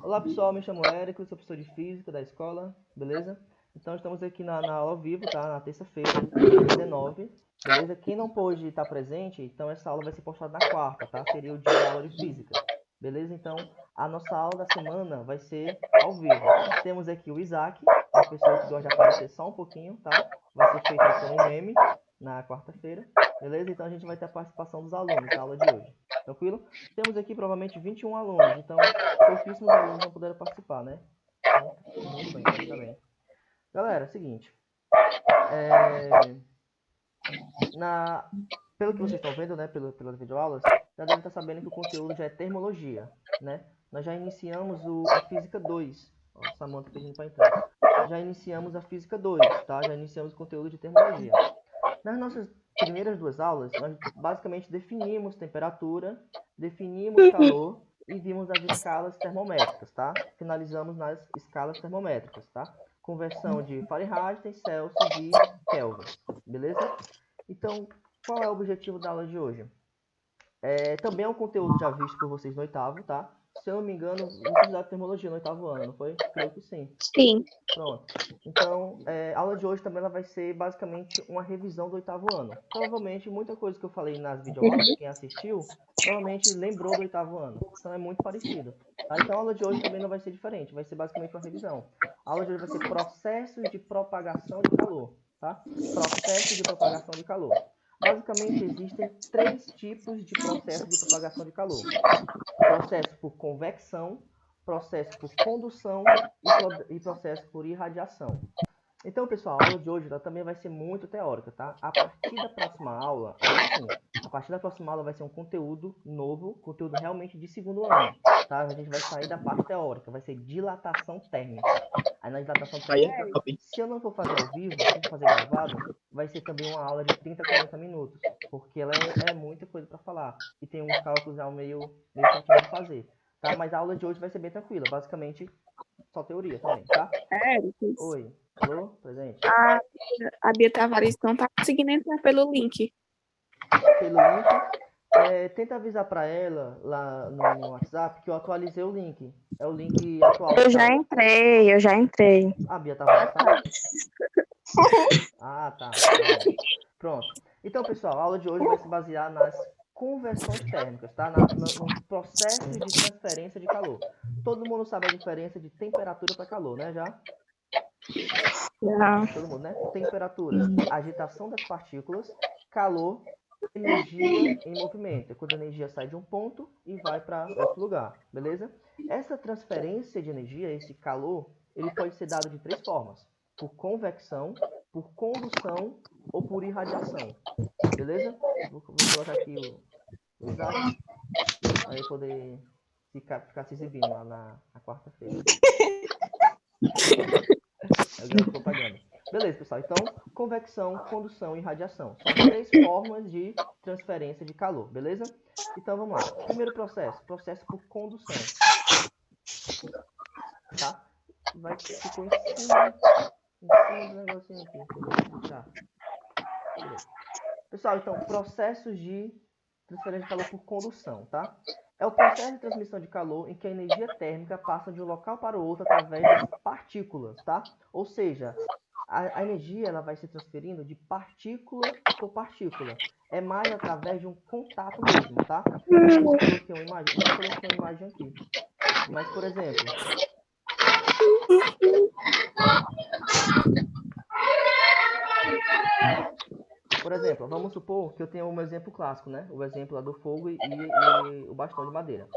Olá pessoal, me chamo Érico, sou professor de Física da escola, beleza? Então estamos aqui na aula ao vivo, tá? Na terça-feira, dia 19, beleza? Quem não pôde estar presente, então essa aula vai ser postada na quarta, tá? Seria o dia da aula de Física, beleza? Então a nossa aula da semana vai ser ao vivo. Temos aqui o Isaac, uma pessoa que gosta de aparecer só um pouquinho, tá? Vai ser feito como um meme na quarta-feira, beleza? Então a gente vai ter a participação dos alunos na aula de hoje, tranquilo? Temos aqui provavelmente 21 alunos, então pouquíssimos alunos não puderam participar, né? Então, muito bem, tá bem. Galera, seguinte. Pelo que vocês estão vendo, né, pelas videoaulas, já devem estar sabendo que o conteúdo já é termologia, né? Nós já iniciamos a Física 2. Ó, o Samantha pedindo para entrar. Já iniciamos a Física 2, tá? Já iniciamos o conteúdo de termologia. Nas nossas primeiras duas aulas, nós basicamente definimos temperatura, definimos calor e vimos as escalas termométricas, tá? Finalizamos nas escalas termométricas, tá? Conversão de Fahrenheit, Celsius e Kelvin, beleza? Então, qual é o objetivo da aula de hoje? Também é um conteúdo já visto por vocês no oitavo, tá? Se eu não me engano, vocês estudaram termologia no oitavo ano, não foi? Creio que sim. Sim. Pronto. Então, a aula de hoje também ela vai ser basicamente uma revisão do oitavo ano. Provavelmente, muita coisa que eu falei nas videoaulas, quem assistiu, provavelmente lembrou do oitavo ano. Então, é muito parecido. Tá? Então, a aula de hoje também não vai ser diferente. Vai ser basicamente uma revisão. A aula de hoje vai ser processos de propagação de calor. Tá? Processos de propagação de calor. Basicamente, existem três tipos de processo de propagação de calor. Processo por convecção, processo por condução e processo por irradiação. Então, pessoal, a aula de hoje ela também vai ser muito teórica, tá? A partir da próxima aula, aí sim, a partir da próxima aula vai ser um conteúdo novo, conteúdo realmente de segundo ano, tá? A gente vai sair da parte teórica, vai ser dilatação térmica. Aí na dilatação térmica, se eu não for fazer ao vivo, se eu for fazer gravado, vai ser também uma aula de 30 a 40 minutos, porque ela é muita coisa para falar e tem uns cálculos já meio chatinho de fazer, tá? Mas a aula de hoje vai ser bem tranquila, basicamente só teoria também, tá? Oi. Alô? Presente. A Bia Tavares não tá conseguindo entrar pelo link. Pelo link. Tenta avisar para ela lá no WhatsApp que eu atualizei o link. É o link atual. Eu já entrei. A Bia Tavares tá? Ah, tá. Pronto. Então, pessoal, a aula de hoje vai se basear nas conversões térmicas, tá? Nos processos de transferência de calor. Todo mundo sabe a diferença de temperatura para calor, né? Já? Todo mundo, né? Temperatura, agitação das partículas, calor, energia em movimento. É quando a energia sai de um ponto e vai para outro lugar, beleza? Essa transferência de energia, esse calor, ele pode ser dado de três formas: por convecção, por condução ou por irradiação, beleza? Vou colocar aqui o Isaac para ele poder ficar se exibindo lá na quarta-feira. É o grande propaganda. Beleza, pessoal. Então, convecção, condução e radiação. São três formas de transferência de calor, beleza? Então, vamos lá. Primeiro processo, processo por condução. Tá? Ficou em cima do negocinho aqui. Tá. Beleza. Pessoal, então, processos de transferência de calor por condução, tá? É o processo de transmissão de calor em que a energia térmica passa de um local para o outro através das partículas, tá? Ou seja, a energia ela vai se transferindo de partícula por partícula. É mais através de um contato mesmo, tá? Eu não coloquei uma imagem, não coloquei uma imagem aqui. Mas, por exemplo, vamos supor que eu tenho um exemplo clássico, né? O exemplo lá do fogo e o bastão de madeira.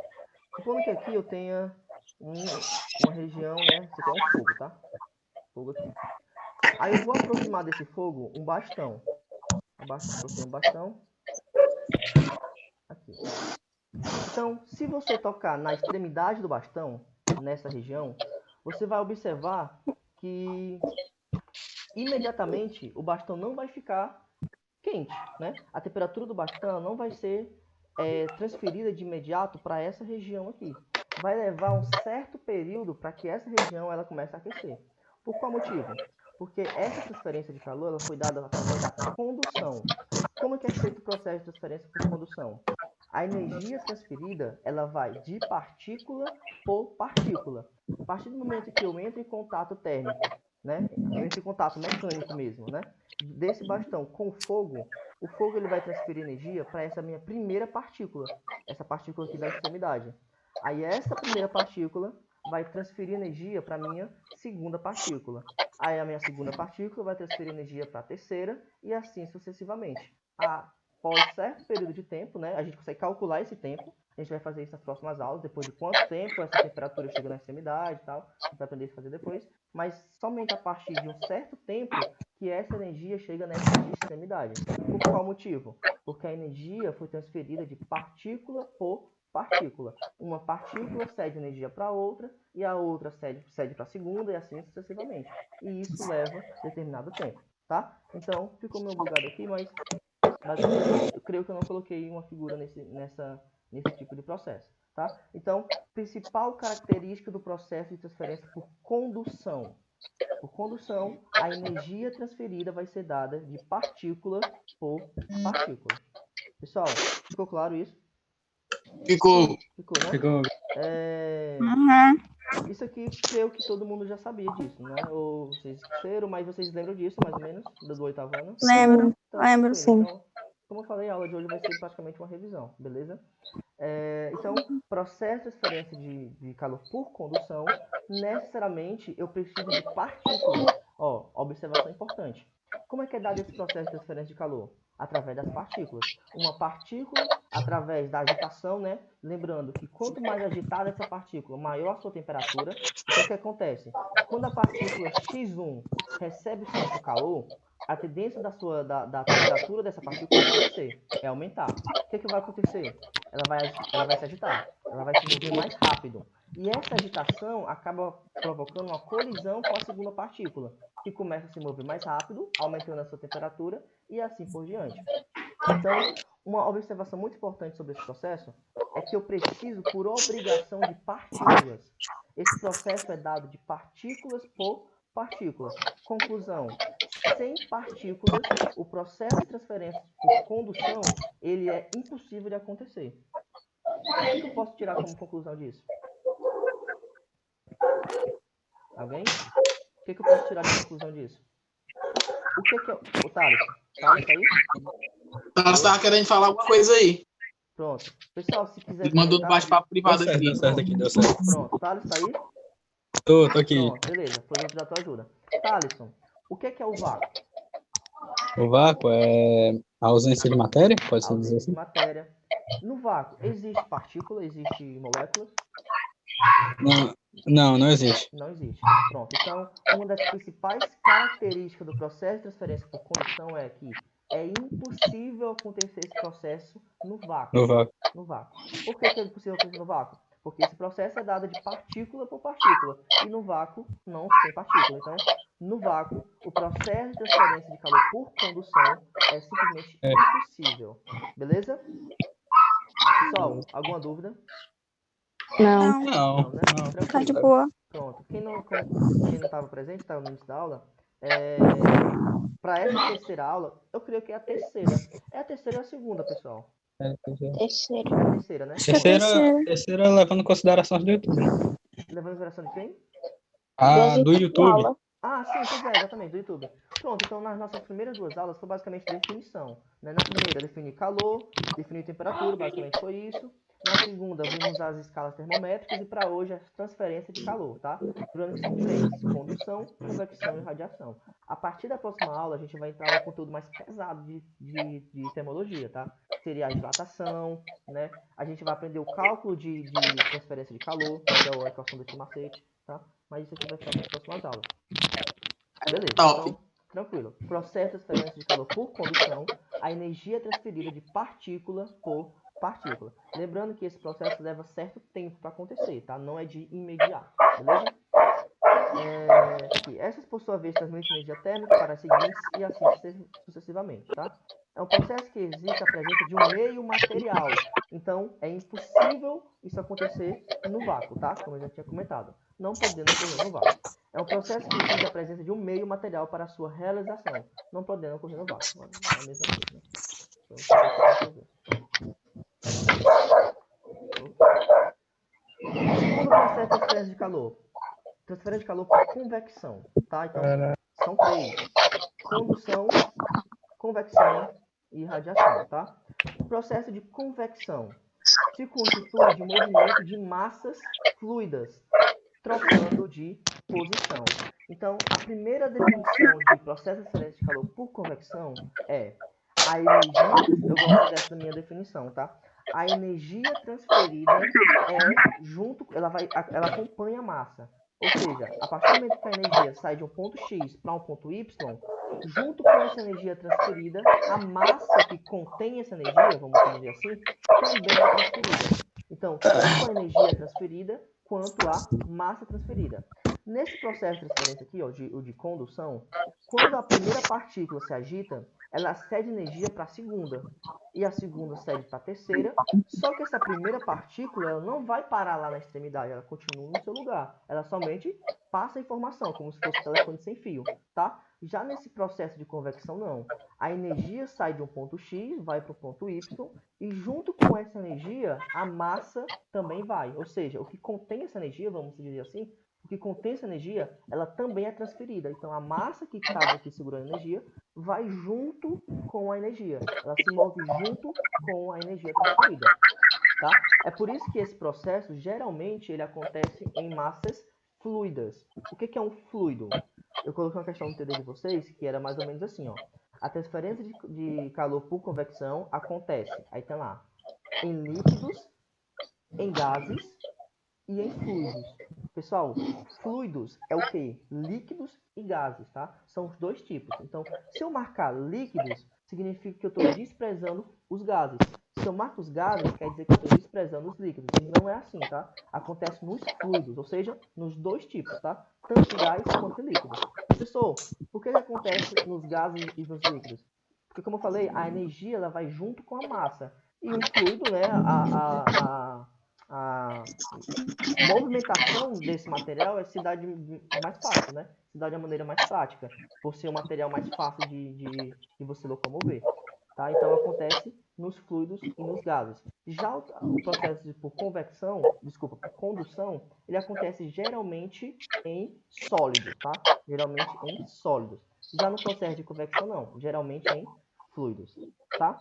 Supondo que aqui eu tenha uma região, né? Isso aqui é um fogo, tá? Fogo aqui. Aí eu vou aproximar desse fogo um bastão. Aproximei um bastão. Aqui. Então, se você tocar na extremidade do bastão, nessa região, você vai observar que imediatamente o bastão não vai ficar quente, né? A temperatura do bastão não vai ser transferida de imediato para essa região aqui. Vai levar um certo período para que essa região ela comece a aquecer. Por qual motivo? Porque essa transferência de calor ela foi dada através da condução. Como é que é feito o processo de transferência por condução? A energia transferida, ela vai de partícula por partícula. A partir do momento que eu entro em contato térmico, né? Eu entro em contato mecânico mesmo, né? Desse bastão com o fogo ele vai transferir energia para essa minha primeira partícula. Essa partícula aqui da extremidade. Aí essa primeira partícula vai transferir energia para a minha segunda partícula. Aí a minha segunda partícula vai transferir energia para a terceira e assim sucessivamente. Após certo período de tempo, né, a gente consegue calcular esse tempo. A gente vai fazer isso nas próximas aulas, depois de quanto tempo essa temperatura chega na extremidade e tal. A gente vai aprender a fazer depois. Mas somente a partir de um certo tempo que essa energia chega nessa extremidade. Por qual motivo? Porque a energia foi transferida de partícula por partícula. Uma partícula cede energia para outra e a outra cede para a segunda e assim sucessivamente. E isso leva determinado tempo, tá? Então, ficou meio bugado aqui, mas basicamente eu creio que eu não coloquei uma figura nesse tipo de processo, tá? Então, principal característica do processo de transferência por condução. Por condução, a energia transferida vai ser dada de partícula por partícula. Pessoal, ficou claro isso? Ficou. Ficou, né? Ficou. Isso aqui, creio que todo mundo já sabia disso, né? Ou vocês esqueceram, mas vocês lembram disso, mais ou menos, do oitavo ano? Lembro, Então, lembro sim. Então, como eu falei, a aula de hoje vai ser praticamente uma revisão, beleza? Então, processo de transferência de calor por condução, necessariamente eu preciso de partículas. Ó, observação importante. Como é que é dado esse processo de transferência de calor? Através das partículas. Uma partícula, através da agitação, né? Lembrando que quanto mais agitada essa partícula, maior a sua temperatura. Então, o que acontece? Quando a partícula X1 recebe certo calor, a tendência da temperatura dessa partícula é aumentar. O que vai acontecer? Ela vai se agitar, ela vai se mover mais rápido. E essa agitação acaba provocando uma colisão com a segunda partícula, que começa a se mover mais rápido, aumentando a sua temperatura e assim por diante. Então, uma observação muito importante sobre esse processo é que eu preciso, por obrigação, de partículas. Esse processo é dado de partículas por partículas. Conclusão: sem partículas, o processo de transferência por condução, ele é impossível de acontecer. O que eu posso tirar como conclusão disso? Alguém? O que eu posso tirar de conclusão disso? O que é... O Thales? Thales, tá aí? Thales estava querendo falar alguma coisa aí. Pronto. Pessoal, se quiser... Mandou no bate-papo privado aqui. Deu certo aqui, deu certo. Pronto. Thales, tá aí? Tô aqui. Pronto, beleza. Foi dentro da tua ajuda. Thaleson, o que é o vácuo? O vácuo é a ausência de matéria, pode-se dizer Ausência de assim? matéria. No vácuo, existe partícula, existe moléculas? Não existe. Não existe. Pronto. Então, uma das principais características do processo de transferência por condução é que é impossível acontecer esse processo no vácuo. No vácuo. Por que é impossível acontecer no vácuo? Porque esse processo é dado de partícula por partícula. E no vácuo não tem partícula. Então, no vácuo, o processo de transferência de calor por condução é simplesmente impossível. Beleza? Pessoal, alguma dúvida? Não, né? tá de boa. Pronto. Quem não estava presente, estava no início da aula, para essa terceira aula, eu creio que é a terceira. É a terceira ou a segunda, pessoal? Terceira. É a terceira, né? Terceira levando em consideração do YouTube. Levando em consideração de quem? Do YouTube. Ah, sim, pois é, exatamente, do YouTube. Pronto, então nas nossas primeiras duas aulas foi basicamente definição. Né? Na primeira, definir calor, definir temperatura, basicamente foi isso. Na segunda, vimos as escalas termométricas e para hoje a transferência de calor, tá? Lembrando que são três: condução, convecção e radiação. A partir da próxima aula, a gente vai entrar no conteúdo mais pesado de termologia, tá? Seria a dilatação, né? A gente vai aprender o cálculo de transferência de calor, que é a equação desse macete, tá? Mas isso aqui vai ficar nas próximas aulas. Beleza, então, tranquilo. Processo de transferência de calor por condução, a energia é transferida de partícula por partícula. Lembrando que esse processo leva certo tempo para acontecer, tá? Não é de imediato, beleza? Essas, por sua vez, transmitem energia térmica para as seguintes e assim sucessivamente, tá? É um processo que existe a presença de um meio material. Então, é impossível isso acontecer no vácuo, tá? Como eu já tinha comentado. Não podendo ocorrer no vácuo. É um processo que exige a presença de um meio material para a sua realização. Não podendo ocorrer no vácuo. É a mesma coisa, né? Segundo processo de transferência de calor. Transferência de calor por convecção, tá? Então, são três. Condução, convecção e radiação, tá? O processo de convecção se constitui de movimento de massas fluidas, trocando de posição. Então, a primeira definição de processo de transferência de calor por convecção é a energia, eu gosto dessa minha definição, tá? A energia transferida ela acompanha a massa. Ou seja, a partir do momento que a energia sai de um ponto X para um ponto Y, junto com essa energia transferida, a massa que contém essa energia, vamos dizer assim, também é transferida. Então, tanto a energia é transferida, quanto a massa transferida. Nesse processo de transferência aqui, ó, o de condução, quando a primeira partícula se agita, ela cede energia para a segunda, e a segunda cede para a terceira, só que essa primeira partícula ela não vai parar lá na extremidade, ela continua no seu lugar, ela somente passa a informação, como se fosse um telefone sem fio, tá? Já nesse processo de convecção, não. A energia sai de um ponto X, vai para o ponto Y, e junto com essa energia, a massa também vai. Ou seja, o que contém essa energia, vamos dizer assim, o que contém essa energia, ela também é transferida. Então, a massa que estava aqui segurando a energia vai junto com a energia. Ela se move junto com a energia transferida. Tá? É por isso que esse processo, geralmente, ele acontece em massas fluidas. O que é um fluido? Eu coloquei uma questão no TD de vocês, que era mais ou menos assim, ó. A transferência de calor por convecção acontece, aí tem lá, em líquidos, em gases e em fluidos. Pessoal, fluidos é o quê? Líquidos e gases, tá? São os dois tipos. Então, se eu marcar líquidos, significa que eu estou desprezando os gases. Se eu marco os gases, quer dizer que eu estou desprezando os líquidos. E não é assim, tá? Acontece nos fluidos, ou seja, nos dois tipos, tá? Tanto gás quanto líquido. Professor, por que acontece nos gases e nos líquidos? Porque, como eu falei, a energia ela vai junto com a massa. E o fluido, né, a movimentação desse material é se dá mais fácil, né? Se dá de uma maneira mais prática, por ser um material mais fácil de você locomover. Tá? Então, acontece nos fluidos e nos gases. Já o processo por convecção, desculpa, por condução, ele acontece geralmente em sólidos, tá? Geralmente em sólidos. Já no processo de convecção, não. Geralmente em fluidos, tá?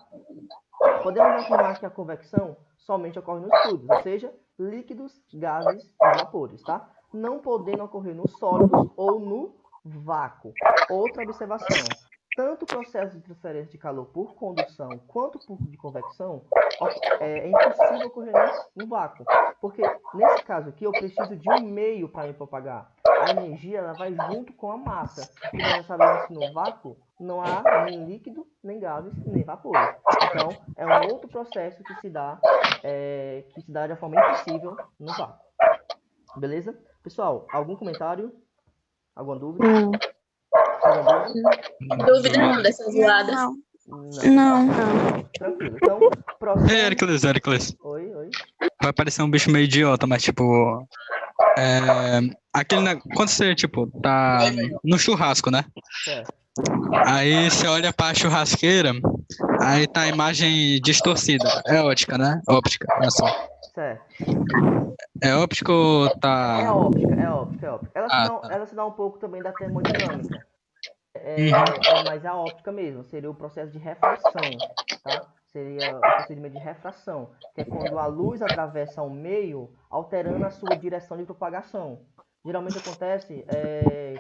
Podemos afirmar que a convecção somente ocorre nos fluidos, ou seja, líquidos, gases e vapores, tá? Não podendo ocorrer nos sólidos ou no vácuo. Outra observação. Tanto o processo de transferência de calor por condução quanto por de convecção é impossível ocorrer no vácuo. Porque, nesse caso aqui, eu preciso de um meio para me propagar. A energia ela vai junto com a massa. E nós já sabemos que no vácuo não há nem líquido, nem gases, nem vapores. Então, é um outro processo que se dá de forma impossível no vácuo. Beleza? Pessoal, algum comentário? Alguma dúvida? Não. Dúvida não dessa zoada. Não. Tranquilo. Então, próximo. Heracles. Oi. Vai parecer um bicho meio idiota, mas tipo. Quando você, tipo, tá no churrasco, né? Certo. Aí você olha pra churrasqueira, aí tá a imagem distorcida. É ótica, né? Óptica, é assim. Certo. É óptico ou tá. É óptica. Ela se dá um pouco também da termodinâmica. Mas é a óptica mesmo, seria o processo de refração, tá? Seria o procedimento de refração, que é quando a luz atravessa um meio, alterando a sua direção de propagação. Geralmente acontece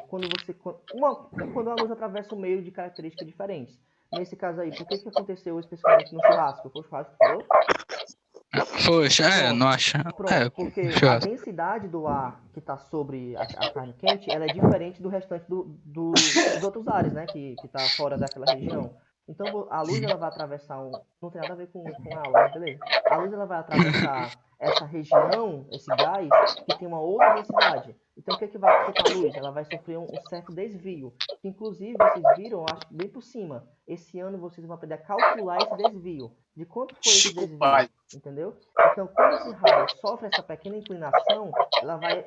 quando a luz atravessa um meio de características diferentes. Nesse caso aí, por que aconteceu especificamente no churrasco? Foi o churrasco que falou? Poxa, não acho. Pronto, porque a densidade do ar que está sobre a carne quente, ela é diferente do restante dos outros ares, né, que está fora daquela região. Então, a luz ela vai atravessar não tem nada a ver com a aula, mas beleza. A luz ela vai atravessar essa região, esse gás, que tem uma outra densidade. Então, o que vai acontecer com a luz? Ela vai sofrer um certo desvio. Que, inclusive, vocês viram, acho que bem por cima. Esse ano vocês vão aprender a calcular esse desvio. De quanto foi esse desvio, entendeu? Então, quando esse raio sofre essa pequena inclinação, ela vai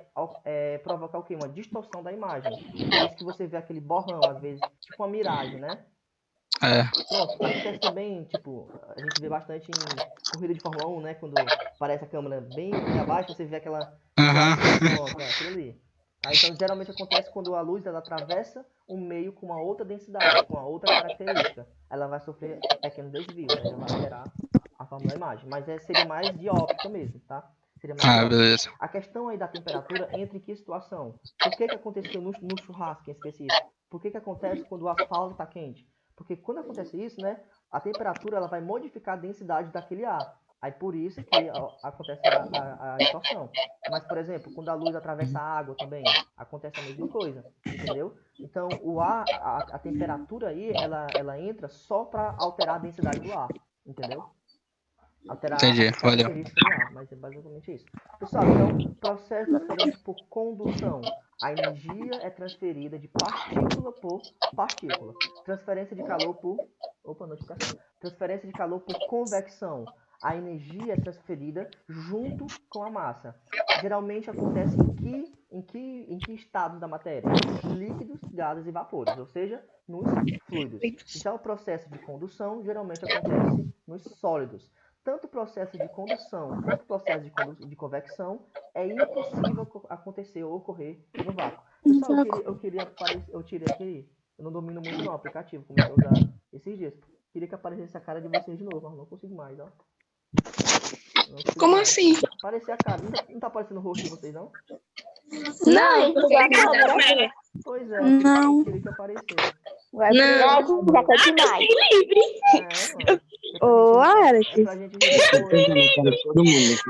provocar o quê? Uma distorção da imagem. Por isso que você vê aquele borrão, às vezes, tipo uma miragem, né? É. Pronto, acontece também, tipo, a gente vê bastante em corrida de Fórmula 1, né? Quando aparece a câmera bem abaixo, você vê aquela... Aham. Pronto, é aquilo ali. Tá? Então, geralmente acontece quando a luz ela atravessa um meio com uma outra densidade, com uma outra característica. Ela vai sofrer pequenos desvios, né? Já vai alterar a forma da imagem. Mas seria mais de óptica mesmo, tá? Seria mais de Ah, óptica. beleza. A questão aí da temperatura entra em que situação? Por que aconteceu no churrasco em específico? Por que acontece quando o asfalto está quente? Porque quando acontece isso, né, a temperatura ela vai modificar a densidade daquele ar. Aí por isso que acontece a distorção. Mas, por exemplo, quando a luz atravessa a água também, acontece a mesma coisa, entendeu? Então, o ar, a temperatura aí, ela entra só para alterar a densidade do ar, entendeu? Alterar Entendi, as valeu. características do ar, mas é basicamente isso. Pessoal, então, processo diferente por condução. A energia é transferida de partícula por partícula. Transferência de calor por... Opa, notificação. Transferência de calor por convecção. A energia é transferida junto com a massa. Geralmente acontece em que estado da matéria? Líquidos, gases e vapores, ou seja, nos fluidos. Já o processo de condução geralmente acontece nos sólidos. Tanto o processo de condução quanto o processo de convecção é impossível acontecer ou ocorrer no vácuo. Pessoal, eu tirei aqui, eu não domino muito não o aplicativo, comecei a usar esses dias. Queria que aparecesse a cara de vocês de novo, mas não consigo mais, ó. Não consigo Como mais. assim? Aparecer a cara, não tá aparecendo o rosto de vocês não? Não, porque a câmera. Pois é, Não. eu queria que aparecesse. Vai já foi demais. Mano. Ô, Alex. É pra gente rir depois. Todo mundo.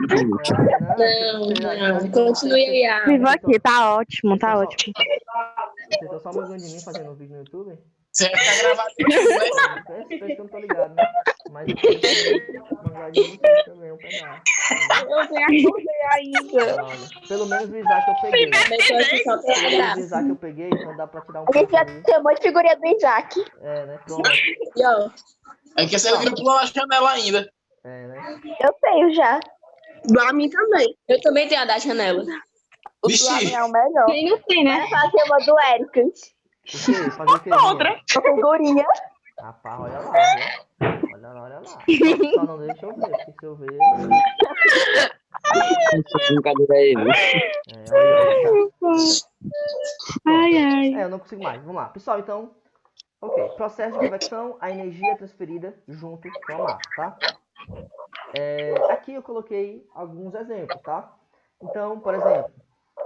Não, continue aí. Vivo aqui, tá ótimo, tá ótimo. Vocês estão só mangando de mim fazendo um vídeo no YouTube? Você vai ficar gravado né? Pensa que eu não tô ligado, né? Mas eu quero também mangar de vocês também, um pedaço. Eu tenho ainda. Olha, pelo menos o Isaac eu peguei. Pelo menos o Isaac eu peguei, então dá pra tirar um A gente pouco já ali. tem um monte de figurinha do Isaac. É, né? Pronto. É que você não viu pular na janela ainda. É, né? Eu tenho já. A mim também. Eu também tenho a da janela. O Vixe. Flávio é o melhor. Quem não tem, né? Vai fazer uma do Érico. O quê? Fazer o quê? Outra. Figurinha. Rapaz, olha lá, viu? Olha lá, olha lá. Só não deixa eu ver, porque se eu ver. Essa brincadeira aí, viu? Olha. Ai, ai. Eu não consigo mais. Vamos lá. Pessoal, então. Ok. Processo de convecção, a energia é transferida junto com a massa, tá? Aqui eu coloquei alguns exemplos, tá? Então, por exemplo,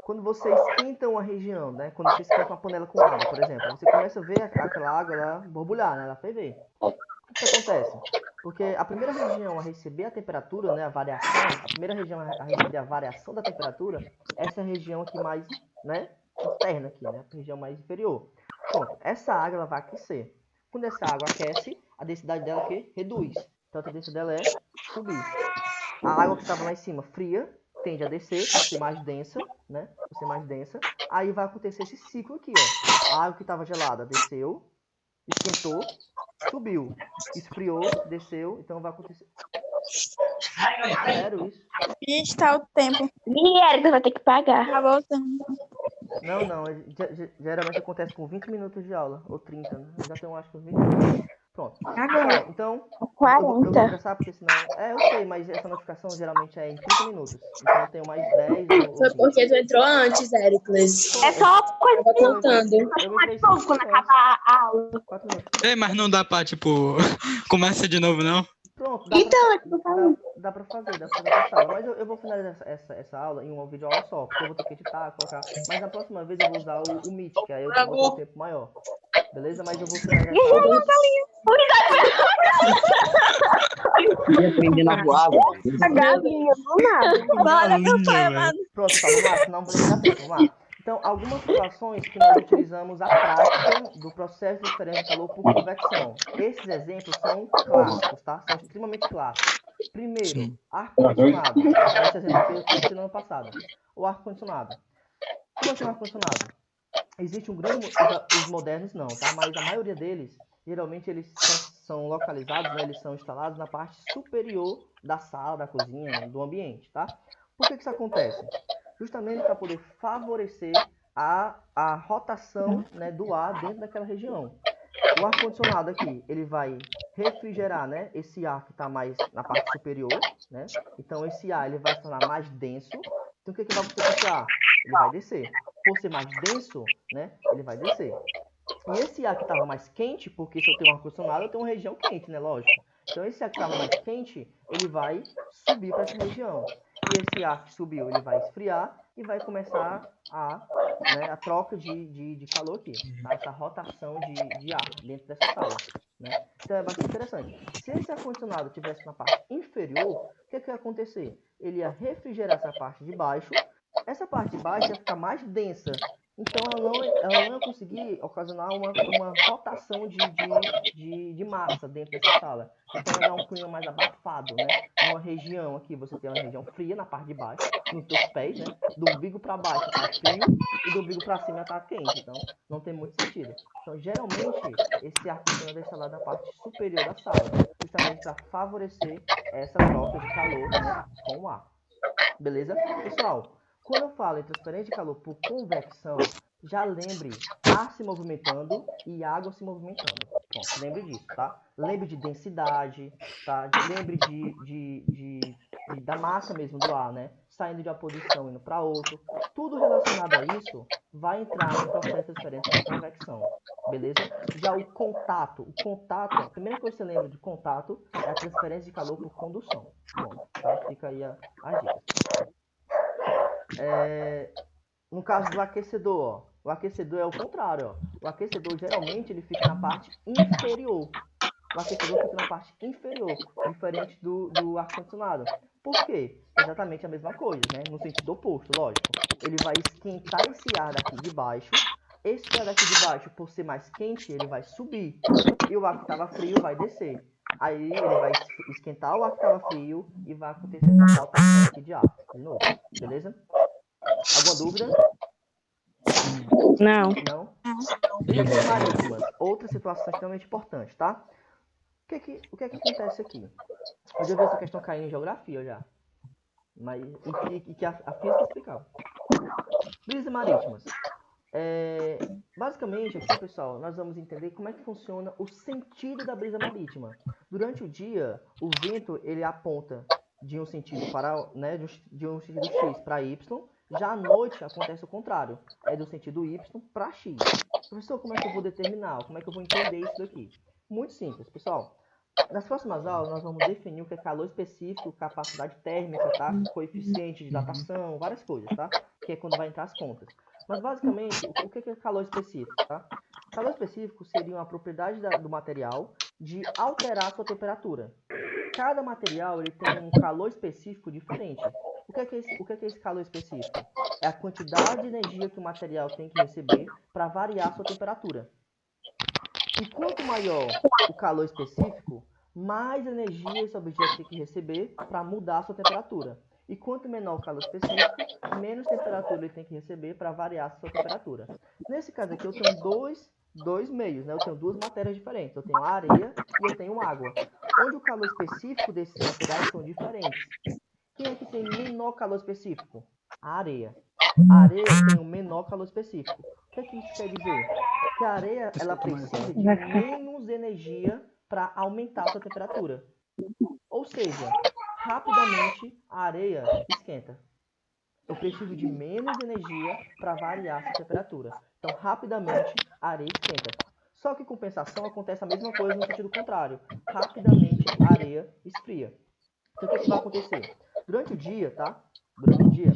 quando você esquenta uma região, né? Quando você esquenta uma panela com água, por exemplo, você começa a ver aquela água lá borbulhar, né? Ela ferver. O que acontece? Porque a primeira região a receber a temperatura, né? A variação, a primeira região a receber a variação da temperatura, essa é a região aqui mais, né? Interna aqui, né? A região mais inferior. Pronto, essa água ela vai aquecer. Quando essa água aquece, a densidade dela que reduz. Então a tendência dela é subir. A água que estava lá em cima fria tende a descer, para ser mais densa, né? Para ser mais densa. Aí vai acontecer esse ciclo aqui, ó. A água que estava gelada desceu, esquentou, subiu, esfriou, desceu. Então vai acontecer. Sério isso? Gente, tá o tempo. E Érico vai ter que pagar. Tá voltando. Não. Geralmente acontece com 20 minutos de aula, ou 30, né? Eu já tenho, acho que uns 20 minutos. Pronto. Agora. Então, eu vou 40. estressar, porque senão... eu sei, mas essa notificação geralmente é em 30 minutos. Então eu tenho mais 10 ou Foi 20. porque tu entrou antes, Éricles. É só coisa Tava contando. Eu de entrei fogo quando acabar a aula. 4 minutos. Ei, mas não dá pra, tipo, começa de novo, não? Pronto, Então, é que eu falo. dá pra fazer essa aula. Mas eu vou finalizar essa aula em uma videoaula só, porque eu vou ter que editar, colocar. Mas na próxima vez eu vou usar o Meet, que aí eu vou ter um tempo maior. Beleza? Mas eu vou finalizar essa aula. E aprendendo a voar, velho. A galinha do nada. Galinha, velho. Pronto, tá, vamos lá, senão vou dar tempo. Vamos lá. Então, algumas situações que nós utilizamos a prática do processo de transferência de calor por convecção. Esses exemplos são clássicos, tá? São extremamente clássicos. Primeiro, ar-condicionado. Esse exemplo que eu fiz no ano passado. O ar-condicionado. Como assim o ar-condicionado? Existe um grande... Os modernos não, tá? Mas a maioria deles, geralmente eles são localizados, né? Eles são instalados na parte superior da sala, da cozinha, do ambiente, tá? Por que isso acontece? Justamente para poder favorecer a rotação, né, do ar dentro daquela região. O ar-condicionado aqui, ele vai refrigerar, né, esse ar que está mais na parte superior, né? Então, esse ar ele vai se tornar mais denso. Então, o que vai acontecer com esse ar? Ele vai descer. Por ser mais denso, né, ele vai descer. E esse ar que estava mais quente, porque se eu tenho um ar-condicionado, eu tenho uma região quente, né, lógico. Então, esse ar que estava mais quente, ele vai subir para essa região. E esse ar que subiu, ele vai esfriar e vai começar a troca de calor aqui, tá? Essa rotação de ar dentro dessa sala, né? Então é bastante interessante. Se esse ar-condicionado estivesse na parte inferior, o que ia acontecer? Ele ia refrigerar essa parte de baixo, essa parte de baixo ia ficar mais densa, então ela não ia conseguir ocasionar uma rotação de massa dentro dessa sala. Então ia dar um clima mais abafado, né? Numa região aqui, você tem uma região fria na parte de baixo, nos teus pés, né? Do umbigo para baixo tá frio e do umbigo para cima tá quente. Então não tem muito sentido. Então geralmente esse ar-condicionado é instalado na parte superior da sala, justamente para favorecer essa troca de calor, né, com o ar. Beleza? Pessoal, quando eu falo em transferência de calor por convecção, já lembre ar se movimentando e água se movimentando. Pronto, lembre disso, tá? Lembre de densidade, tá? Lembre da massa mesmo do ar, né? Saindo de uma posição e indo para outra. Tudo relacionado a isso vai entrar no processo de transferência de convecção. Beleza? Já o contato, a primeira coisa que você lembra de contato é a transferência de calor por condução. Bom, tá? Fica aí as dicas. No caso do aquecedor, ó, o aquecedor é o contrário. Ó. O aquecedor geralmente ele fica na parte inferior. O aquecedor fica na parte inferior, diferente do ar-condicionado. Por quê? Exatamente a mesma coisa, né? No sentido oposto, lógico. Ele vai esquentar esse ar daqui de baixo. Esse ar daqui de baixo, por ser mais quente, ele vai subir. E o ar que estava frio vai descer. Aí ele vai esquentar o ar que estava frio e vai acontecer essa rotação aqui de ar. De novo, beleza? Alguma dúvida? Não. Não? Brisas marítimas. Outra situação extremamente importante, tá? O que acontece aqui? Eu já vi essa questão cair em geografia já. Mas, e que a física explicava. Brisas marítimas. Basicamente, aqui, pessoal, nós vamos entender como é que funciona o sentido da brisa marítima. Durante o dia, o vento ele aponta de um sentido para, né, de um sentido X para Y. Já à noite acontece o contrário, é do sentido Y para X. Professor, como é que eu vou determinar? Como é que eu vou entender isso daqui? Muito simples, pessoal. Nas próximas aulas, nós vamos definir o que é calor específico, capacidade térmica, tá? Coeficiente de dilatação, várias coisas, tá? Que é quando vai entrar as contas. Mas, basicamente, o que é calor específico, tá? Calor específico seria uma propriedade do material de alterar sua temperatura. Cada material ele tem um calor específico diferente. O que é esse calor específico? É a quantidade de energia que o material tem que receber para variar sua temperatura. E quanto maior o calor específico, mais energia esse objeto tem que receber para mudar a sua temperatura. E quanto menor o calor específico, menos temperatura ele tem que receber para variar a sua temperatura. Nesse caso aqui, eu tenho dois meios, né? Eu tenho duas matérias diferentes. Eu tenho areia e eu tenho água. Onde o calor específico desses materiais são diferentes. Quem é que tem menor calor específico? A areia. A areia tem um menor calor específico. O que é que isso quer dizer? Que a areia ela precisa de menos energia para aumentar a sua temperatura. Ou seja, rapidamente a areia esquenta. Eu preciso de menos energia para variar essa temperatura. Então, rapidamente a areia esquenta. Só que, em compensação, acontece a mesma coisa no sentido contrário. Rapidamente a areia esfria. Então, o que vai acontecer? Durante o dia, tá? Durante o dia,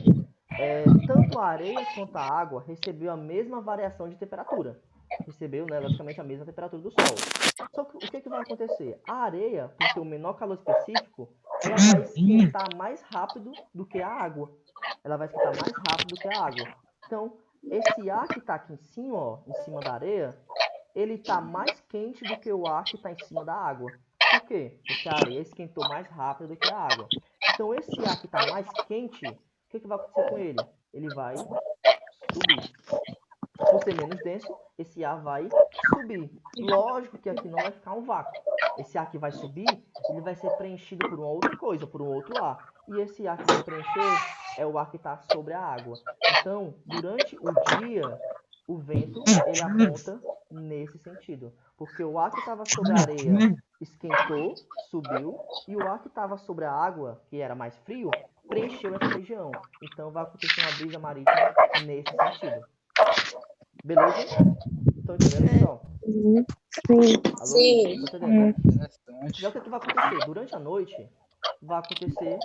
tanto a areia quanto a água recebeu a mesma variação de temperatura. Recebeu, né, logicamente, a mesma temperatura do Sol. Só que o que vai acontecer? A areia, por ter o menor calor específico, ela vai esquentar mais rápido do que a água. Ela vai esquentar mais rápido do que a água. Então, esse ar que está aqui em cima, ó, em cima da areia, ele está mais quente do que o ar que está em cima da água. Por quê? Porque a areia esquentou mais rápido do que a água. Então, esse ar que está mais quente, o que vai acontecer com ele? Ele vai subir. Por ser menos denso, esse ar vai subir. Lógico que aqui não vai ficar um vácuo. Esse ar que vai subir, ele vai ser preenchido por uma outra coisa, por um outro ar. E esse ar que vai preencher é o ar que está sobre a água. Então, durante o dia, o vento ele aponta nesse sentido. Porque o ar que estava sobre a areia esquentou, subiu, e o ar que estava sobre a água, que era mais frio, preencheu essa região. Então vai acontecer uma brisa marítima nesse sentido. Beleza? Estão entendendo, pessoal? Sim. Alô? Sim. Estão entendendo, né? Interessante. Já o que vai acontecer? Durante a noite, vai acontecer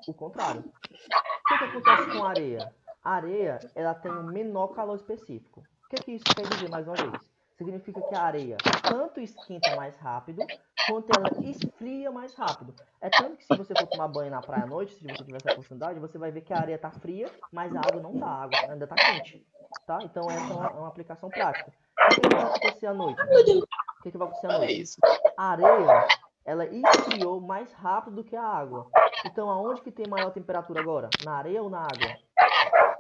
o contrário. O que acontece com a areia? A areia, ela tem um menor calor específico. O que isso quer dizer, mais uma vez? Significa que a areia tanto esquenta mais rápido, quanto ela esfria mais rápido. É tanto que se você for tomar banho na praia à noite, se você tiver essa oportunidade, você vai ver que a areia está fria, mas a água não está, a água ainda está quente. Tá? Então essa é uma aplicação prática. O que vai acontecer à noite? O que vai acontecer à É noite? isso. A areia, ela esfriou mais rápido do que a água. Então, aonde que tem maior temperatura agora? Na areia ou na água?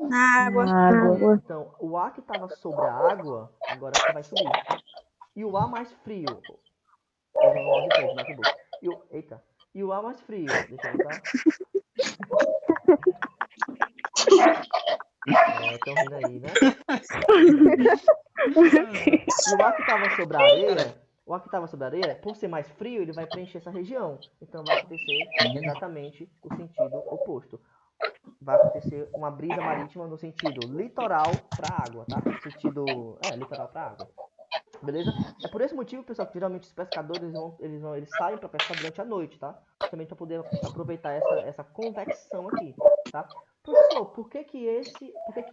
Na água. Água. Então, o ar que estava sobre a água, agora que vai subir. E o ar mais frio. Eita. E o ar mais frio, deixa eu botar. Estão rindo aí, né? E o ar que estava sobre a areia, por ser mais frio, ele vai preencher essa região. Então vai acontecer exatamente o sentido oposto. Vai acontecer uma brisa marítima no sentido litoral para água, tá? Sentido, litoral para água. Beleza? É por esse motivo, pessoal, que geralmente os pescadores eles saem para pescar durante a noite, tá? Justamente para poder aproveitar essa convecção aqui, tá? Professor, por que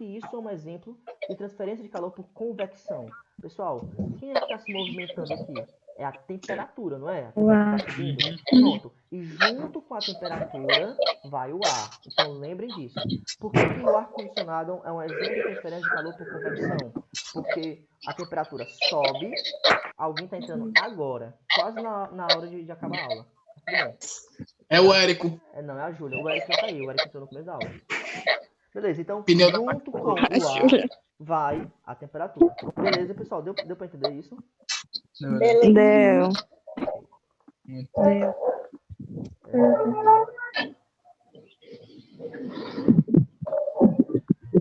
isso é um exemplo de transferência de calor por convecção? Pessoal, quem é que está se movimentando aqui? É a temperatura, não é? A temperatura está subindo. Pronto. E junto com a temperatura vai o ar. Então lembrem disso. Por que o ar-condicionado é um exemplo de transferência de calor por convecção? Porque a temperatura sobe. Alguém está entrando agora, quase na hora de acabar a aula. Tudo bem. É o Érico. Não, é a Júlia. O Eric já tá aí. O Eric entrou no começo da aula. Beleza, então, Pneu da junto com o ar, vai a temperatura. Beleza, pessoal? Deu pra entender isso? Beleza. Deu.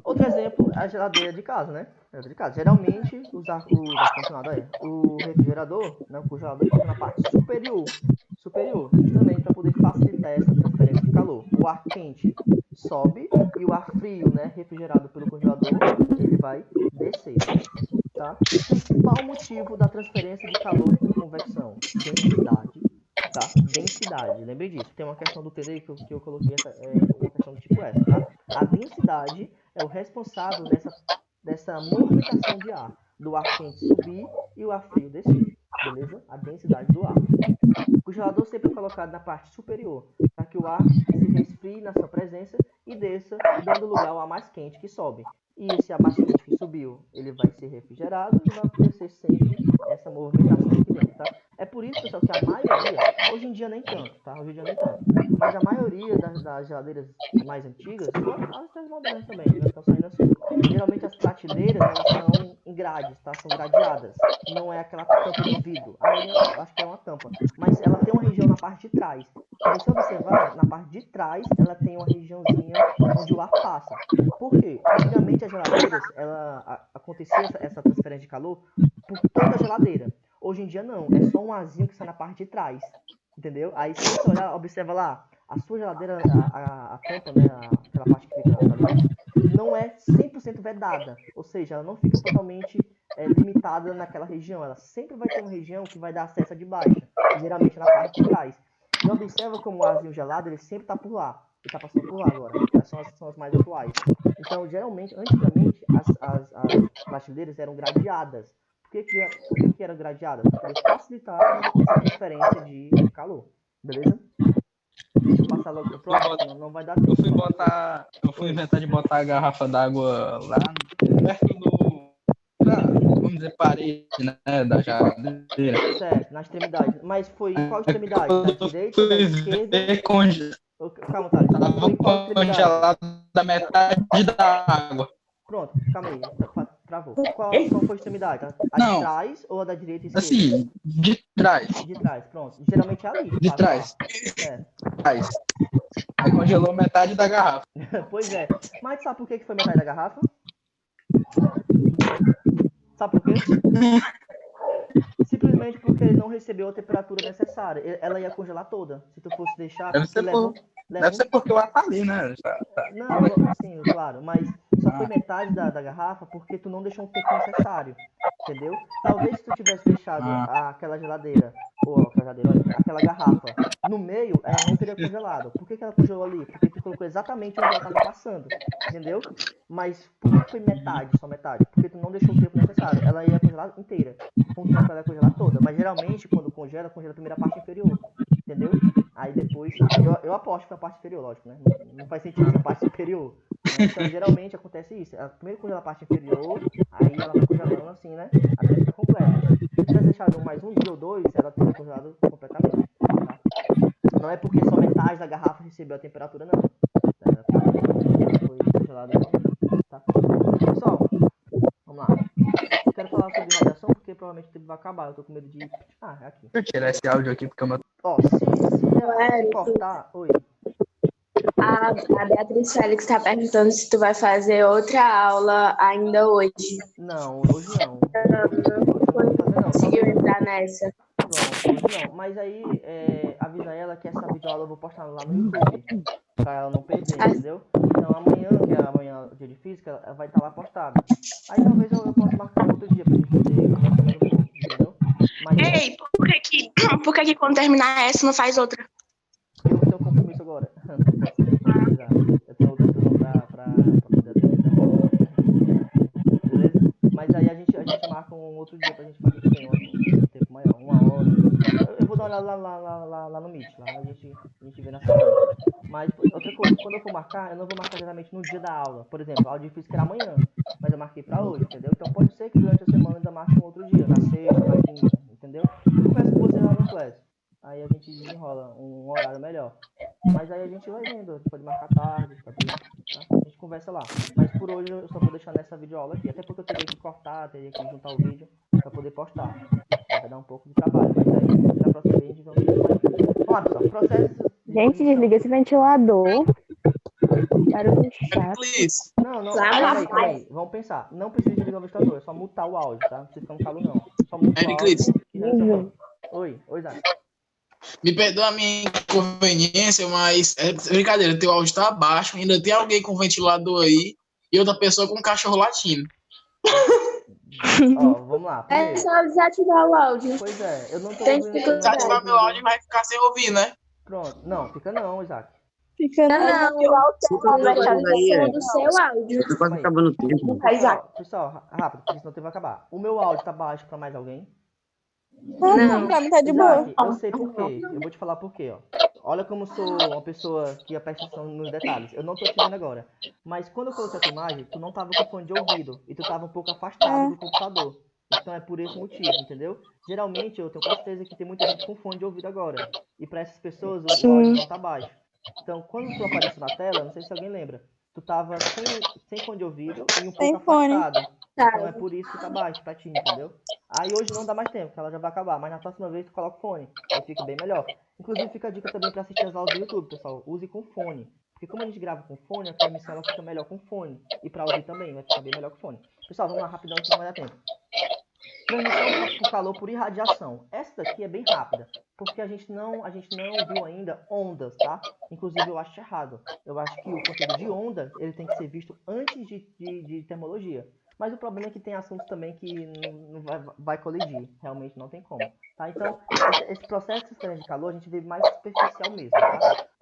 Outro exemplo é a geladeira de casa, né? Geladeira de casa. Geralmente, o refrigerador, né, o congelador, fica na parte superior, justamente para poder facilitar essa transferência de calor. O ar quente sobe e o ar frio, né, refrigerado pelo congelador, ele vai descer. Tá? Principal motivo da transferência de calor por convecção: densidade. Tá? Densidade, lembre disso. Tem uma questão do TD que eu coloquei uma questão do tipo essa, tá? A densidade é o responsável dessa movimentação de ar, do ar quente subir e o ar frio descer, beleza? A densidade do ar. O congelador sempre é colocado na parte superior, para que o ar se resfrie na sua presença e desça, dando lugar ao ar mais quente que sobe. E esse ar mais quente que subiu, ele vai ser refrigerado e vai acontecer sempre essa movimentação aqui dentro, tá? É por isso, pessoal, que a maioria, hoje em dia nem tanto, tá? Hoje em dia nem tanto. Mas a maioria das geladeiras mais antigas, as modernas também, né? Estão saindo assim. Geralmente as prateleiras, elas são em grades, tá? São gradeadas. Não é aquela tampa de vidro. A maioria, eu acho que é uma tampa. Mas ela tem uma região na parte de trás. Se você observar, na parte de trás, ela tem uma regiãozinha onde o ar passa. Por quê? Antigamente as geladeiras, acontecia essa transferência de calor por toda a geladeira. Hoje em dia não, é só um arzinho que está na parte de trás, entendeu? Aí se você olhar, observa lá, a sua geladeira, a tampa, né, aquela parte que fica ali, não é 100% vedada, ou seja, ela não fica totalmente limitada naquela região, ela sempre vai ter uma região que vai dar acesso a de baixa, geralmente na parte de trás. E observa como o arzinho gelado, ele sempre está por lá, ele está passando por lá agora, são as mais atuais. Então, geralmente, antigamente, as prateleiras eram gradeadas. Por que eram gradeadas? Para poder facilitar essa transferência de calor. Beleza? Deixa eu passar logo pro próximo, senão não vai dar tempo. Eu fui inventar de botar a garrafa d'água lá perto vamos dizer, parede, né, da geladeira. Certo, na extremidade. Mas foi qual extremidade? Da direita, da esquerda? Calma, Thales. Foi qual extremidade? Congelado da metade da água. Pronto, calma aí. Travou. Qual foi a extremidade? A de trás ou a da direita e esquerda? Assim, de trás. De trás, pronto. Geralmente é ali. De trás. Trás. Aí congelou metade da garrafa. Pois é. Mas sabe por que foi metade da garrafa? Sabe por quê? Simplesmente porque ele não recebeu a temperatura necessária. Ela ia congelar toda. Se tu fosse deixar, Deve tu ser, leva, leva deve ser porque o ar tá ali, né? Não, sim, claro, mas só foi metade da garrafa porque tu não deixou um tempo necessário, entendeu? Talvez se tu tivesse deixado aquela geladeira, ou aquela geladeira, olha, aquela garrafa no meio, ela não teria congelado. Por que que ela congelou ali? Porque tu colocou exatamente onde ela estava passando, entendeu? Mas por que que foi metade, só metade? Porque tu não deixou o tempo necessário. Ela ia congelar inteira, com o tempo ela ia congelar toda. Mas geralmente, quando congela a primeira parte inferior, entendeu? Aí depois, eu aposto que foi a parte inferior, lógico, né? Não faz sentido ser a parte superior. Né? Então, geralmente acontece isso. Ela primeiro congela a parte inferior, aí ela vai congelando assim, né? Até ficar completa. Se tivesse deixado mais um dia ou dois, ela teria congelado completamente. Tá? Não é porque só metade da garrafa recebeu a temperatura, não. Ela foi congelada realmente. Tá? Pessoal, vamos lá. Eu quero falar sobre radiação porque provavelmente o tempo vai acabar. Eu tô com medo de. Ah, é aqui. Deixa eu tirar esse áudio aqui porque o meu. Ó, se cortar. Oi. A Beatriz Félix está perguntando se tu vai fazer outra aula ainda hoje. Não, hoje não. Hoje eu não vou fazer, não. Conseguiu entrar nessa? Pronto, hoje não. Mas aí, avisa ela que essa videoaula eu vou postar lá no YouTube. Pra ela não perder, entendeu? Então amanhã, que é amanhã, dia de física, ela vai estar lá postada. Aí talvez eu possa marcar outro dia pra gente poder conversar mais um pouco, entendeu? Mas Ei, por que quando terminar essa não faz outra? eu tenho compromisso agora. Não posso precisar. Eu tenho outra turma pra poder atender. Beleza? Mas aí a gente marca um outro dia pra gente fazer também, um tempo maior, 1 hora. Eu vou dar uma olhada lá no Meet, lá a gente vê na semana. Mas outra coisa, quando eu for marcar, eu não vou marcar exatamente no dia da aula. Por exemplo, a aula de física era amanhã, mas eu marquei pra hoje, entendeu? Então pode ser que durante a semana eu ainda marque um outro dia, na sexta, na quinta, entendeu? Eu converso com vocês lá no Class. Aí a gente desenrola um horário melhor. Mas aí a gente vai vendo, pode marcar tarde, tá? A gente conversa lá. Mas por hoje eu só vou deixar nessa videoaula aqui. Até porque eu teria que cortar, teria que juntar o vídeo pra poder postar. Vai dar um pouco de trabalho, mas aí na próxima vez a gente vai fazer. Vamos lá, pessoal. Processo. Gente, desliga esse ventilador. Barulho chato. Please. Não, calma aí. Vamos pensar. Não precisa desligar o ventilador, é só mutar o áudio, tá? Não precisa ficar no calo, não. Só muta o áudio. Clis, Oi, Zé. me perdoa a minha inconveniência, mas é brincadeira, teu áudio tá baixo, ainda tem alguém com ventilador aí e outra pessoa com um cachorro latindo. Ó, vamos lá. É Primeiro. só desativar o áudio. Pois é, eu não tô Tem ouvindo. que Desativar meu áudio e vai ficar sem ouvir, né? Pronto. Não, fica não, Isaac. Fica Não, Não vai estar do seu áudio. Tá quase acabando o tempo. Pessoal, rápido, porque senão o tempo vai acabar. O meu áudio tá baixo pra mais alguém? Não, pra mim tá de boa. Isaac, eu sei por quê. Eu vou te falar por quê, ó. Olha como eu sou uma pessoa que presta atenção nos detalhes. Eu não tô te vendo agora. Mas quando eu coloquei essa imagem, tu não tava com fone de ouvido. E tu tava um pouco afastado do computador. Então é por esse motivo, entendeu? Geralmente eu tenho quase certeza que tem muita gente com fone de ouvido agora. E pra essas pessoas o áudio não tá baixo. Então quando tu apareceu na tela, não sei se alguém lembra, tu tava sem fone de ouvido e um Sem pouco fone. afastado. Então é por isso que tá baixo pra ti, entendeu? Aí hoje não dá mais tempo, porque ela já vai acabar. Mas na próxima vez tu coloca o fone. Aí fica bem melhor. Inclusive fica a dica também pra assistir as aulas do YouTube, pessoal. Use com fone. Porque como a gente grava com fone, a transmissão ela fica melhor com fone. E pra ouvir também, vai ficar bem melhor com fone. Pessoal, vamos lá rapidão que não vai dar tempo. Transmissão por calor por irradiação. Essa daqui é bem rápida, porque a gente não viu ainda ondas, tá? Inclusive eu acho errado. Eu acho que o conteúdo de onda ele tem que ser visto antes de termologia. Mas o problema é que tem assuntos também que não vai colidir. Realmente não tem como. Tá? Então, esse processo de transferência de calor a gente vê mais superficial mesmo, tá?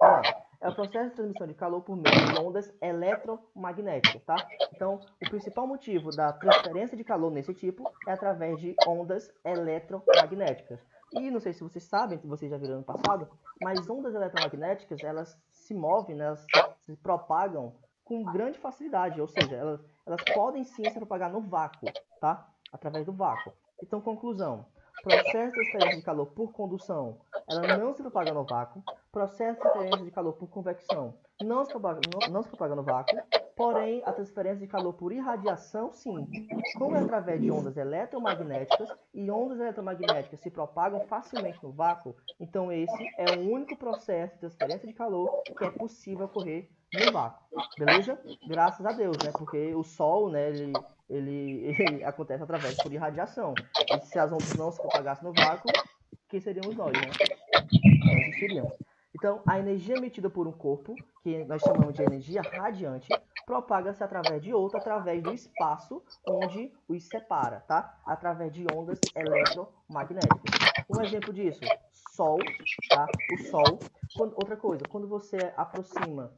Vamos lá. É o processo de transmissão de calor por meio de ondas eletromagnéticas, tá? Então, o principal motivo da transferência de calor nesse tipo é através de ondas eletromagnéticas. E não sei se vocês sabem, se vocês já viram no passado, mas ondas eletromagnéticas, elas se movem, né, elas se propagam com grande facilidade, ou seja, elas podem sim se propagar no vácuo, tá? Através do vácuo. Então, conclusão. Processo de transferência de calor por condução, ela não se propaga no vácuo. Processo de transferência de calor por convecção não se propaga no vácuo. Porém, a transferência de calor por irradiação, sim. Como é através de ondas eletromagnéticas, e ondas eletromagnéticas se propagam facilmente no vácuo, então esse é o único processo de transferência de calor que é possível ocorrer no vácuo, beleza? Graças a Deus, né? Porque o Sol, né, ele acontece através por irradiação. E se as ondas não se propagassem no vácuo, quem seríamos nós, né? Não existiríamos. Então, a energia emitida por um corpo, que nós chamamos de energia radiante, propaga-se através de outro, através do espaço onde os separa, tá? Através de ondas eletromagnéticas. Um exemplo disso, Sol, tá? O Sol. Outra coisa, quando você aproxima,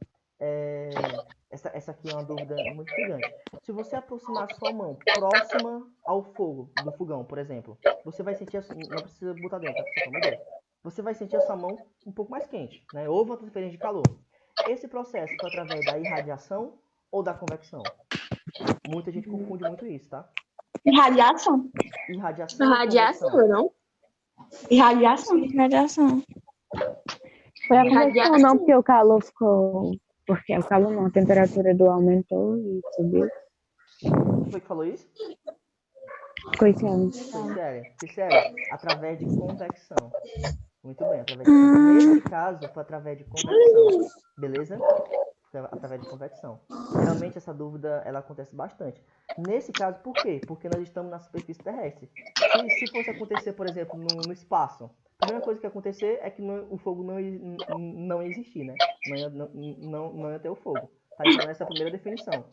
essa aqui é uma dúvida muito gigante. Se você aproximar a sua mão próxima ao fogo, do fogão, por exemplo, você vai sentir, não precisa botar dentro, tá? Pra você ter uma ideia. Você vai sentir a sua mão um pouco mais quente, né? Houve uma transferência de calor. Esse processo foi através da irradiação ou da convecção? Muita gente confunde muito isso, tá? Irradiação. Irradiação ou Irradiação, convecção? não? Irradiação. Radiação. Foi a convecção, Irradiação. não, porque o calor ficou. Porque o calor não, a temperatura do aumentou e subiu. Quem foi que falou isso? Coisa. Cicélia, através de convecção. Muito bem, através de convecção. Nesse caso, foi através de convecção. Beleza? Foi através de convecção. Geralmente, essa dúvida ela acontece bastante. Nesse caso, por quê? Porque nós estamos na superfície terrestre. Se fosse acontecer, por exemplo, no espaço, a primeira coisa que ia acontecer é que o fogo não ia existir, né? Não ia ter o fogo. Tá? Então, essa é a primeira definição.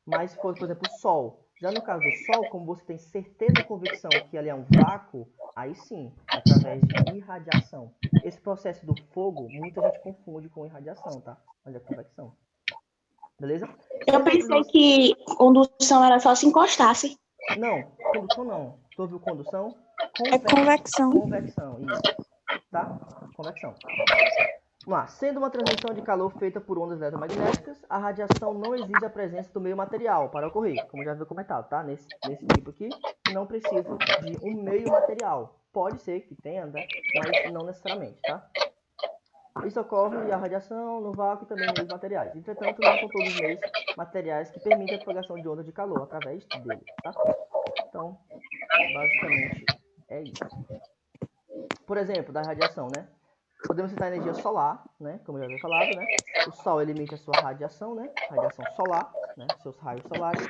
Mas se for, por exemplo, o Sol. Já no caso do Sol, como você tem certeza e convicção que ali é um vácuo, aí sim, é através de irradiação. Esse processo do fogo, muita gente confunde com irradiação, tá? Mas é convecção. Beleza? Eu pensei que condução era só se encostasse. Não, condução não. Tu ouviu condução? É convecção. Convecção, isso. Tá? Convecção. Vamos lá. Sendo uma transmissão de calor feita por ondas eletromagnéticas, a radiação não exige a presença do meio material para ocorrer, como já havia comentado, tá? Nesse tipo aqui, não precisa de um meio material. Pode ser que tenha, né? Mas não necessariamente, tá? Isso ocorre a radiação no vácuo e também em meios materiais. Entretanto, não são todos os meios materiais que permitem a propagação de ondas de calor através dele, tá? Então, basicamente, é isso. Por exemplo, da radiação, né? Podemos citar a energia solar, né? Como eu já havia falado, né? O Sol ele emite a sua radiação, né? Radiação solar, né? Seus raios solares.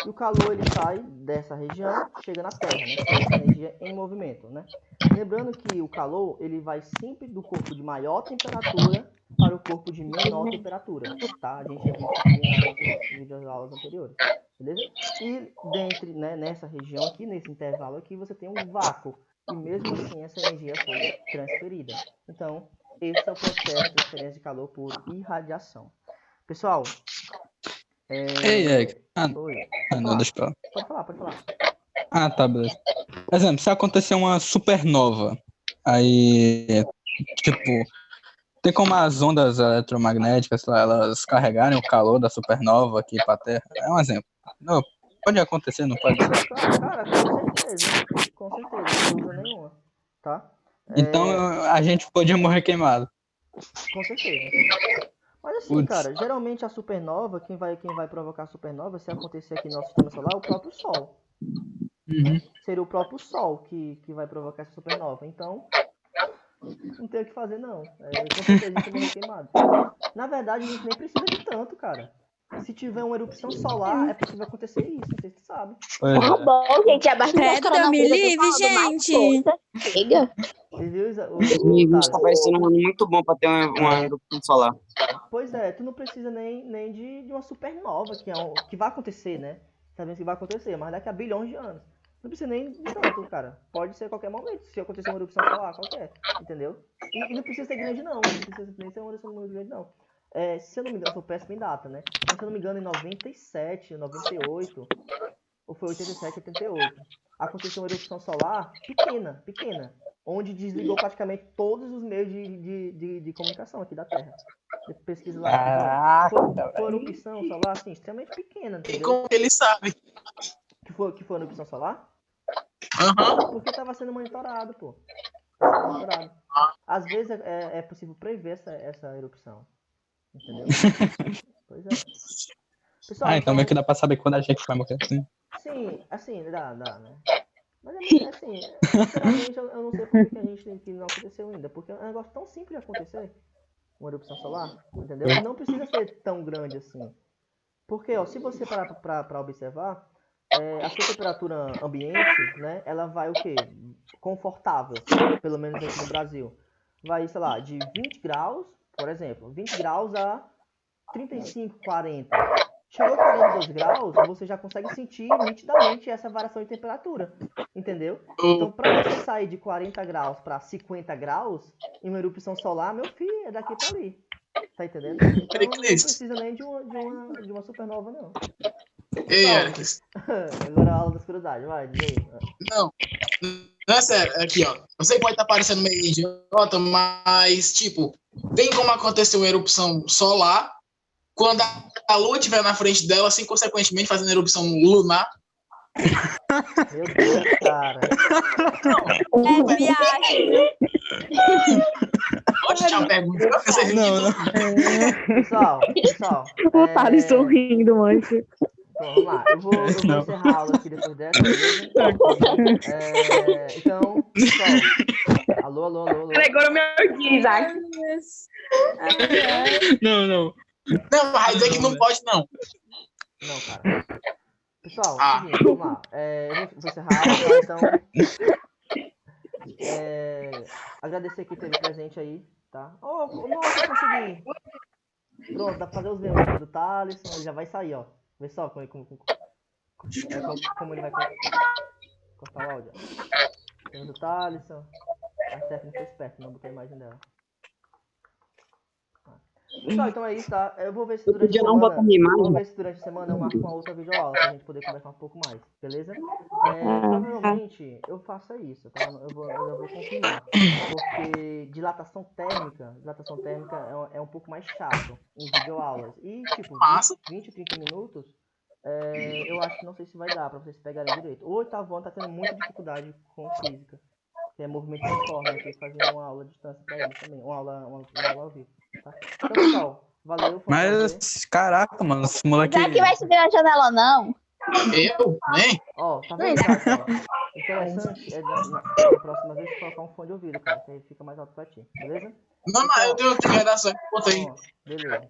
E o calor ele sai dessa região, chega na Terra, né? Que é essa energia em movimento, né? Lembrando que o calor ele vai sempre do corpo de maior temperatura para o corpo de menor temperatura, tá? A gente já viu isso aqui nas vídeos aulas anteriores, beleza? E dentro, né? Nessa região aqui, nesse intervalo aqui, você tem um vácuo. E mesmo assim, essa energia foi transferida. Então, esse é o processo de transferência de calor por irradiação. Pessoal, Ei. Não, deixa pra lá. Pode falar. Ah, tá, beleza. Por exemplo, se acontecer uma supernova, aí, tipo, tem como as ondas eletromagnéticas, elas carregarem o calor da supernova aqui pra Terra? É um exemplo. Não, pode acontecer, não pode ser? Cara, com certeza, sem dúvida nenhuma, tá? Então a gente podia morrer queimado. Com certeza. Mas assim, cara, geralmente a supernova, quem vai provocar a supernova, se acontecer aqui no nosso sistema solar, é o próprio Sol. Uhum. Seria o próprio Sol que vai provocar essa supernova. Então, não tem o que fazer, não. Com certeza a gente vai morrer queimado. Na verdade, a gente nem precisa de tanto, cara. Se tiver uma erupção solar, é possível acontecer isso, não sei se tu sabe. Tá bom, gente, é bastante Credo, me livre, gente. Chega. Você viu, 2020 tá parecendo um ano muito bom pra ter uma erupção solar. Pois é, tu não precisa nem de uma supernova, que vai acontecer, né? Sabendo que vai acontecer, mas daqui a bilhões de anos. Não precisa nem de tanto, cara. Pode ser a qualquer momento, se acontecer uma erupção solar, qualquer, entendeu? E não precisa ser grande, não. Não precisa nem ser uma erupção muito grande, não. Se eu não me engano, eu sou péssimo em data, né? Mas se eu não me engano, em 97, 98, ou foi 87, 88, aconteceu uma erupção solar pequena, onde desligou praticamente todos os meios de comunicação aqui da Terra. Pesquisa lá. Foi uma erupção solar, assim, extremamente pequena, E entendeu? como ele sabe? Que foi uma erupção solar? Aham. Porque estava sendo monitorado, pô. Monitorado. Às vezes é possível prever essa erupção. Entendeu? Pois é. Pessoal, Então meio que dá pra saber quando a gente vai morrer assim. Sim, assim, dá, né? Mas assim, sinceramente, eu não sei por que a gente que não aconteceu ainda. Porque é um negócio tão simples de acontecer. uma erupção solar, entendeu? E não precisa ser tão grande assim. Porque, ó, se você parar para observar, a sua temperatura ambiente, né, ela vai o quê? Confortável, pelo menos aqui no Brasil. Vai, sei lá, de 20 graus, por exemplo, 20 graus a 35, 40. Chegou a 42 graus, você já consegue sentir nitidamente essa variação de temperatura, entendeu? Então, para você sair de 40 graus para 50 graus, em uma erupção solar, meu filho, é daqui para ali. Tá entendendo? Então, não precisa nem de uma supernova, não. Ei, Pessoal, Ericles. agora a aula da escuridade, vai, diz aí. Não. Não é sério, aqui, ó. Eu sei que pode estar parecendo meio idiota, mas, tipo, tem como acontecer uma erupção solar quando a Lua estiver na frente dela, assim, consequentemente, fazendo erupção lunar. Meu Deus, cara. É viagem. Pode tirar uma pergunta? Pessoal. O Thales sorrindo, mancho. Então, vamos lá. Eu vou encerrar a aula aqui depois dessa, beleza? Então, pessoal. Alô. Gregório meu dia, Isaac. Não. Não, vai dizer que não pode, não. Não, cara. Pessoal, seguinte, vamos lá. Eu vou encerrar a aula, tá? Então. Agradecer quem esteve presente aí, tá? Nossa, consegui! Pronto, dá pra fazer os meus do Thales, ele já vai sair, ó. Vê só como ele vai cortar o áudio. Temos o Thaleson. A Stephanie foi esperta, não botei a imagem dela. Pessoal, então é isso, tá? Eu vou ver se durante a semana eu marco uma outra videoaula pra gente poder conversar um pouco mais, beleza? Provavelmente eu faça isso, tá? Eu vou confirmar. Porque dilatação térmica é um pouco mais chato em videoaulas. E, tipo, 20, 30 minutos, eu acho que não sei se vai dar pra vocês pegarem direito. O oitavo ano tá tendo muita dificuldade com física, que é movimento uniforme, eu tenho que fazer uma aula à distância pra eles também, uma aula ao vivo. Tá? Então, pessoal, valeu. Mas, caraca, mano, esse moleque. Já que vai subir na janela ou não? Eu? Nem? Ó, tá vendo, cara? O interessante é na próxima vez colocar um fone de ouvido, cara, que aí fica mais alto pra ti, beleza? Não, mas eu tenho que redação, bota aí. Beleza.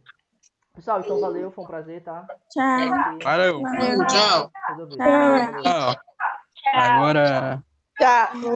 Pessoal, então valeu, foi um prazer, tá? Tchau. Valeu. Tchau. Tchau. Agora. Tchau.